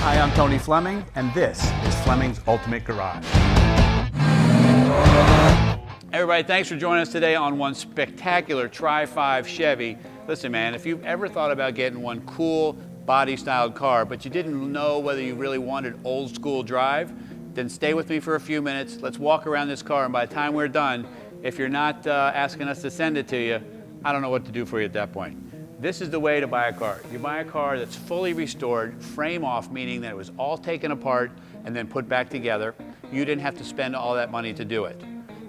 Hi, I'm Tony Fleming, and this is Fleming's Ultimate Garage. Everybody, thanks for joining us today on one spectacular Tri-5 Chevy. Listen, man, if you've ever thought about getting one cool body-styled car, but you didn't know whether you really wanted old school drive, then stay with me for a few minutes. Let's walk around this car, and by the time we're done, if you're not asking us to send it to you, I don't know what to do for you at that point. This is the way to buy a car. You buy a car that's fully restored, frame off, meaning that it was all taken apart and then put back together. You didn't have to spend all that money to do it.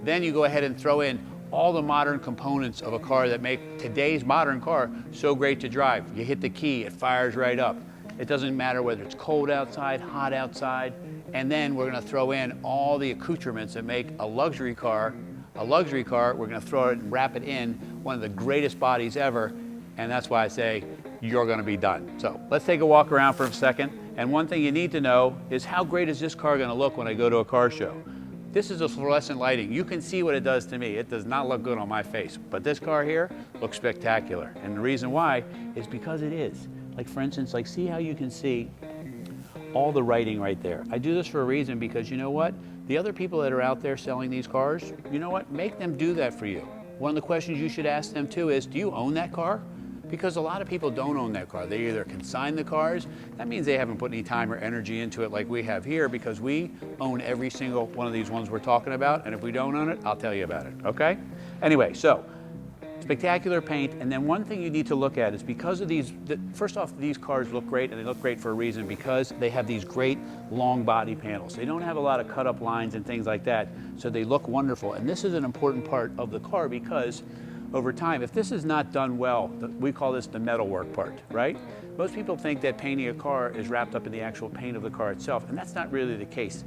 Then you go ahead and throw in all the modern components of a car that make today's modern car so great to drive. You hit the key, it fires right up. It doesn't matter whether it's cold outside, hot outside, and then we're gonna throw in all the accoutrements that make a luxury car. We're gonna throw it and wrap it in one of the greatest bodies ever, and that's why I say you're gonna be done. So let's take a walk around for a second. And one thing you need to know is how great is this car gonna look when I go to a car show? This is a fluorescent lighting. You can see what it does to me. It does not look good on my face, but this car here looks spectacular. And the reason why is because it is. Like for instance, like see how you can see all the writing right there. I do this for a reason because you know what? The other people that are out there selling these cars, you know what? Make them do that for you. One of the questions you should ask them too is, do you own that car? Because a lot of people don't own that car. They either consign the cars. That means they haven't put any time or energy into it like we have here, because we own every single one of these ones we're talking about. And if we don't own it, I'll tell you about it, okay? Anyway, so spectacular paint. And then one thing you need to look at is because of these, first off, these cars look great, and they look great for a reason, because they have these great long body panels. They don't have a lot of cut up lines and things like that, so they look wonderful. And this is an important part of the car because over time, if this is not done well, we call this the metalwork part, right? Most people think that painting a car is wrapped up in the actual paint of the car itself, and that's not really the case.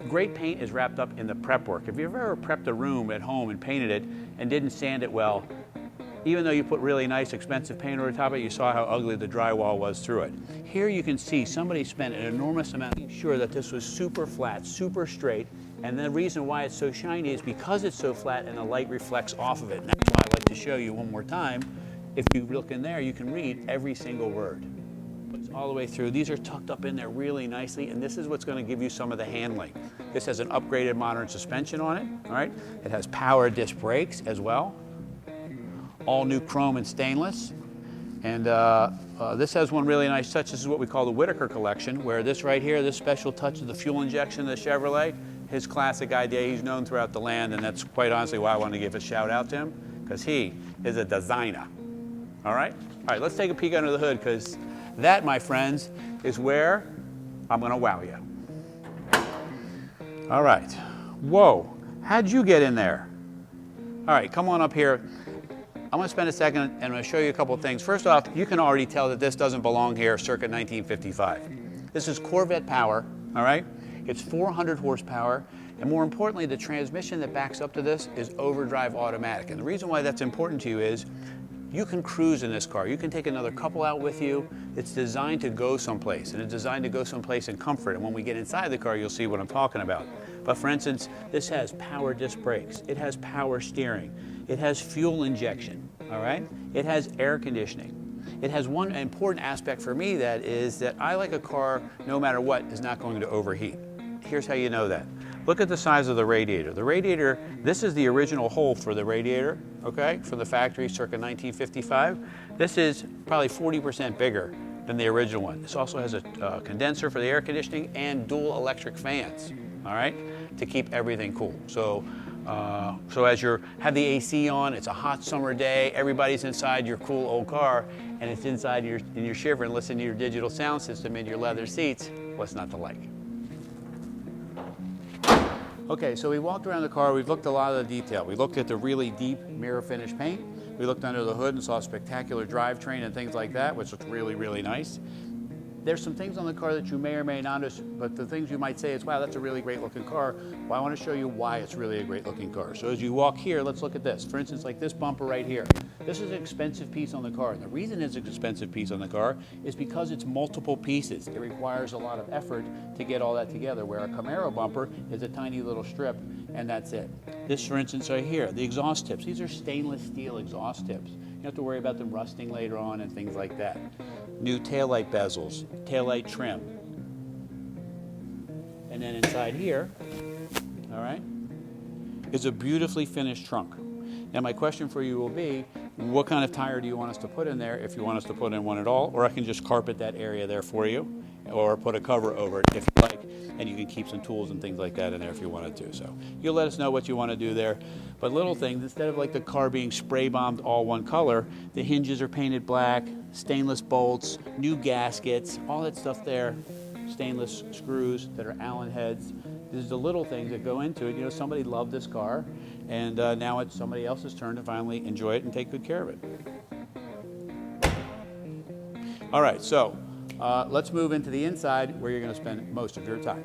Great paint is wrapped up in the prep work. If you've ever prepped a room at home and painted it and didn't sand it well, even though you put really nice, expensive paint over top of it, you saw how ugly the drywall was through it. Here you can see somebody spent an enormous amount to make sure that this was super flat, super straight, and the reason why it's so shiny is because it's so flat and the light reflects off of it. And that's why I'd like to show you one more time. If you look in there, you can read every single word. It's all the way through. These are tucked up in there really nicely, and this is what's going to give you some of the handling. This has an upgraded modern suspension on it, all right? It has power disc brakes as well. All new chrome and stainless. And this has one really nice touch. This is what we call the Whitaker collection, where this right here, this special touch of the fuel injection of the Chevrolet, his classic idea. He's known throughout the land, and that's quite honestly why I wanted to give a shout out to him, because he is a designer. All right, let's take a peek under the hood, because that, my friends, is where I'm gonna wow you. All right, whoa, how'd you get in there? All right, come on up here. I'm gonna spend a second and I'm gonna show you a couple of things. First off, you can already tell that this doesn't belong here circa 1955. This is Corvette power, all right? It's 400 horsepower, and more importantly, the transmission that backs up to this is overdrive automatic. And the reason why that's important to you is you can cruise in this car. You can take another couple out with you. It's designed to go someplace, and it's designed to go someplace in comfort. And when we get inside the car, you'll see what I'm talking about. But for instance, this has power disc brakes. It has power steering. It has fuel injection, all right? It has air conditioning. It has one important aspect for me, that is that I like a car, no matter what, is not going to overheat. Here's how you know that. Look at the size of the radiator. The radiator, this is the original hole for the radiator, okay, from the factory circa 1955. This is probably 40% bigger than the original one. This also has a condenser for the air conditioning and dual electric fans, all right, to keep everything cool. So as you have the AC on, it's a hot summer day, everybody's inside your cool old car, and it's inside in your shiver and listening to your digital sound system in your leather seats. What's not to like? Okay, so we walked around the car, we've looked at a lot of the detail. We looked at the really deep mirror finish paint. We looked under the hood and saw a spectacular drivetrain and things like that, which looked really, really nice. There's some things on the car that you may or may not notice, but the things you might say is, wow, that's a really great looking car. Well, I want to show you why it's really a great looking car. So as you walk here, let's look at this. For instance, like this bumper right here. This is an expensive piece on the car. And the reason it's an expensive piece on the car is because it's multiple pieces. It requires a lot of effort to get all that together, where a Camaro bumper is a tiny little strip and that's it. This, for instance, right here, the exhaust tips. These are stainless steel exhaust tips. You don't have to worry about them rusting later on and things like that. New taillight bezels, taillight trim, And then inside here, all right, is a beautifully finished trunk. Now my question for you will be, what kind of tire do you want us to put in there, if you want us to put in one at all, or I can just carpet that area there for you, or put a cover over it if you like, and you can keep some tools and things like that in there if you wanted to. So you'll let us know what you want to do there. But little things, instead of like the car being spray bombed all one color, the hinges are painted black, stainless bolts, new gaskets, all that stuff there, stainless screws that are Allen heads. These are the little things that go into it. You know, somebody loved this car, and now it's somebody else's turn to finally enjoy it and take good care of it. All right, so let's move into the inside where you're going to spend most of your time.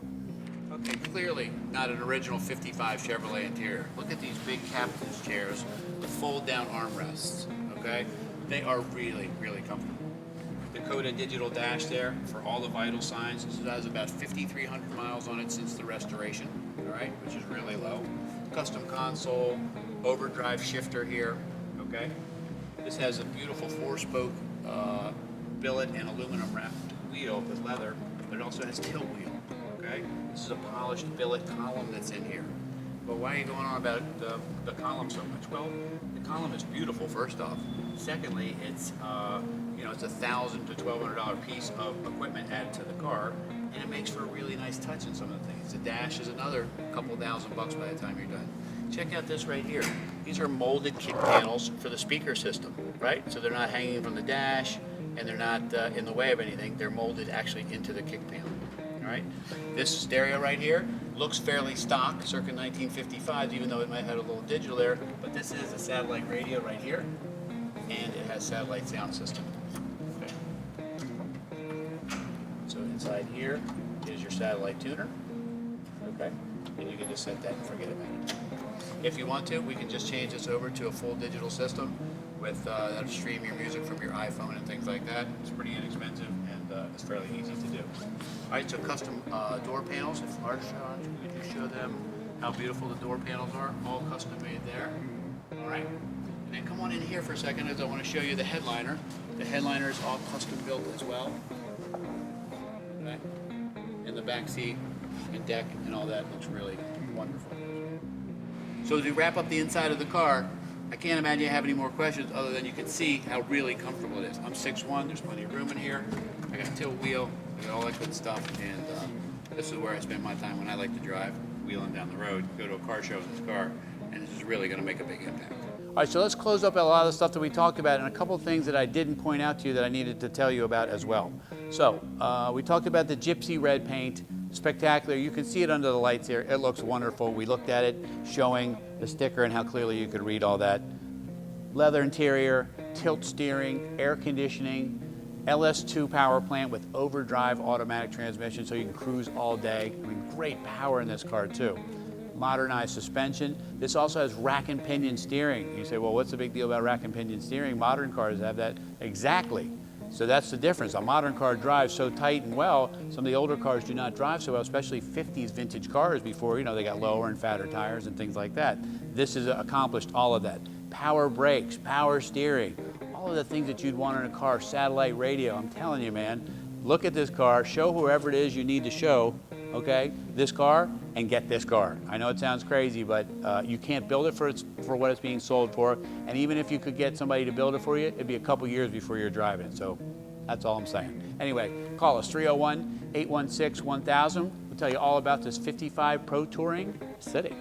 Okay, clearly not an original 55 Chevrolet interior. Look at these big captain's chairs with fold-down armrests, okay? They are really, really comfortable. Dakota Digital dash there for all the vital signs. This has about 5,300 miles on it since the restoration, all right, which is really low. Custom console, overdrive shifter here, okay? This has a beautiful 4-spoke billet and aluminum wrapped wheel with leather, but it also has tilt wheel, okay? This is a polished billet column that's in here. But why are you going on about the column so much? Well, the column is beautiful, first off. Secondly, it's you know, it's $1,000 to $1,200 piece of equipment added to the car, and it makes for a really nice touch in some of the things. The dash is another couple $1,000 by the time you're done. Check out this right here. These are molded kick panels for the speaker system, right? So they're not hanging from the dash, and they're not in the way of anything. They're molded actually into the kick panel. All right. This stereo right here looks fairly stock, circa 1955, even though it might have a little digital there. But this is a satellite radio right here, and it has satellite sound system. Okay. So inside here is your satellite tuner. Okay. And you can just set that and forget about it. If you want to, we can just change this over to a full digital system with that'll stream your music from your iPhone and things like that. It's pretty inexpensive, and it's fairly easy to do. All right, so custom door panels. If large shot, we can show them how beautiful the door panels are, all custom made there. All right, and then come on in here for a second, as I want to show you the headliner. The headliner is all custom built as well. Okay, and the back seat and deck and all that looks really wonderful. So as we wrap up the inside of the car, I can't imagine you have any more questions other than you can see how really comfortable it is. I'm 6'1", there's plenty of room in here. I got a tilt wheel, I got all that good stuff, and this is where I spend my time when I like to drive, wheeling down the road, go to a car show in this car, and this is really gonna make a big impact. All right, so let's close up a lot of the stuff that we talked about and a couple of things that I didn't point out to you that I needed to tell you about as well. So we talked about the Gypsy Red paint. Spectacular. You can see it under the lights here. It looks wonderful. We looked at it, showing the sticker and how clearly you could read all that. Leather interior, tilt steering, air conditioning, LS2 power plant with overdrive automatic transmission, so you can cruise all day. I mean, great power in this car too. Modernized suspension. This also has rack and pinion steering. You say, well, what's the big deal about rack and pinion steering? Modern cars have that. Exactly. So that's the difference. A modern car drives so tight and well. Some of the older cars do not drive so well, especially 50s vintage cars before, you know, they got lower and fatter tires and things like that. This has accomplished all of that. Power brakes, power steering, all of the things that you'd want in a car, satellite radio. I'm telling you, man, look at this car, show whoever it is you need to show, okay, this car, and get this car. I know it sounds crazy, but you can't build it for what it's being sold for, and even if you could get somebody to build it for you, it'd be a couple years before you're driving it, so that's all I'm saying. Anyway, call us, 301-816-1000. We'll tell you all about this 55 Pro Touring City.